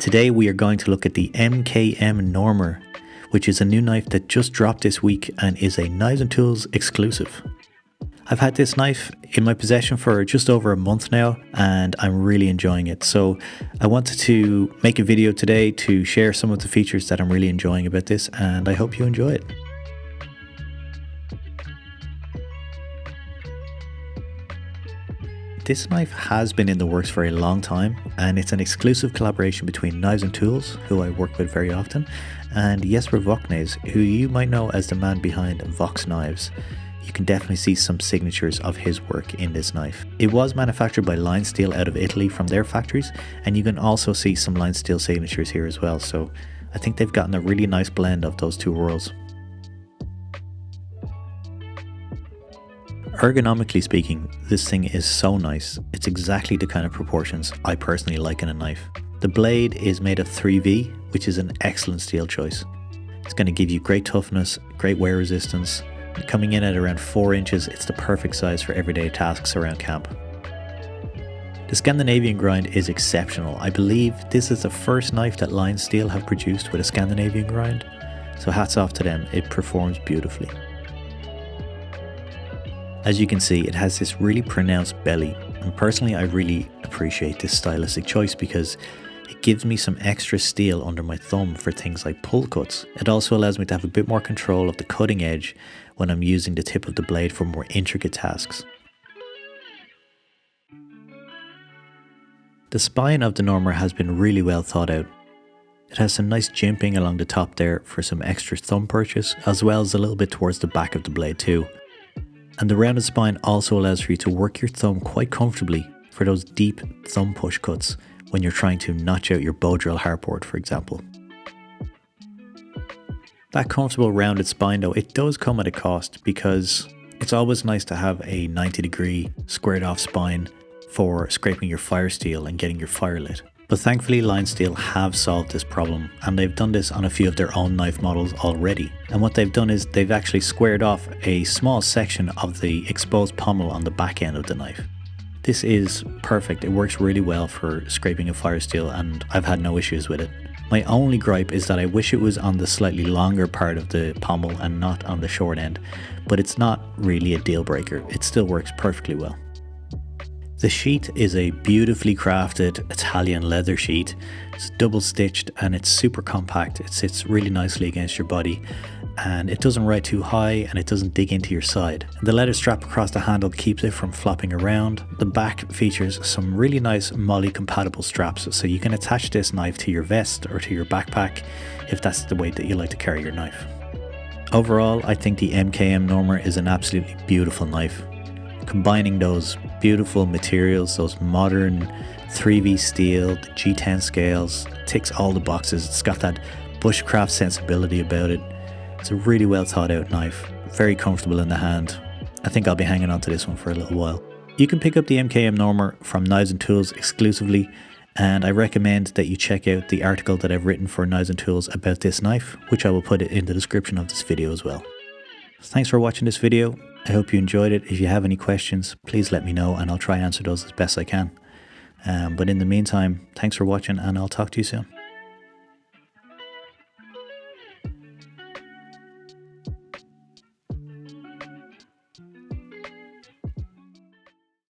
Today we are going to look at the MKM Normar, which is a new knife that just dropped this week and is a Knives and Tools exclusive. I've had this knife in my possession for just over a month now and I'm really enjoying it. So I wanted to make a video today to share some of the features that I'm really enjoying about this, and I hope you enjoy it. This knife has been in the works for a long time, and it's an exclusive collaboration between Knives and Tools, who I work with very often, and Jesper Vocknes, who you might know as the man behind Vox Knives. You can definitely see some signatures of his work in this knife. It was manufactured by Line Steel out of Italy from their factories, and you can also see some Line Steel signatures here as well, so I think they've gotten a really nice blend of those two worlds. Ergonomically speaking, this thing is so nice. It's exactly the kind of proportions I personally like in a knife. The blade is made of 3V, which is an excellent steel choice. It's going to give you great toughness, great wear resistance. Coming in at around 4 inches, it's the perfect size for everyday tasks around camp. The Scandinavian grind is exceptional. I believe this is the first knife that Line Steel have produced with a Scandinavian grind, so hats off to them, it performs beautifully. As you can see, it has this really pronounced belly, and personally I really appreciate this stylistic choice because it gives me some extra steel under my thumb for things like pull cuts. It also allows me to have a bit more control of the cutting edge when I'm using the tip of the blade for more intricate tasks. The spine of the Normar has been really well thought out. It has some nice jimping along the top there for some extra thumb purchase, as well as a little bit towards the back of the blade too. And the rounded spine also allows for you to work your thumb quite comfortably for those deep thumb push cuts when you're trying to notch out your bow drill hardboard, for example. That comfortable rounded spine though, it does come at a cost, because it's always nice to have a 90-degree squared off spine for scraping your fire steel and getting your fire lit. But thankfully Line Steel have solved this problem, and they've done this on a few of their own knife models already. And what they've done is they've actually squared off a small section of the exposed pommel on the back end of the knife. This is perfect. It works really well for scraping a fire steel and I've had no issues with it. My only gripe is that I wish it was on the slightly longer part of the pommel and not on the short end, but it's not really a deal breaker. It still works perfectly well. The sheath is a beautifully crafted Italian leather sheath. It's double stitched and it's super compact. It sits really nicely against your body and it doesn't ride too high and it doesn't dig into your side. The leather strap across the handle keeps it from flopping around. The back features some really nice MOLLE compatible straps, so you can attach this knife to your vest or to your backpack if that's the way that you like to carry your knife. Overall, I think the MKM Normar is an absolutely beautiful knife. Combining those beautiful materials, those modern 3V steel, the G10 scales, ticks all the boxes. It's got that Bushcraft sensibility about it. It's a really well thought out knife, very comfortable in the hand. I think I'll be hanging on to this one for a little while. You can pick up the MKM Normar from Knives and Tools exclusively, and I recommend that you check out the article that I've written for Knives and Tools about this knife, which I will put it in the description of this video as well. Thanks for watching this video. I hope you enjoyed it. If you have any questions, please let me know and I'll try and answer those as best I can. But in the meantime, thanks for watching and I'll talk to you soon.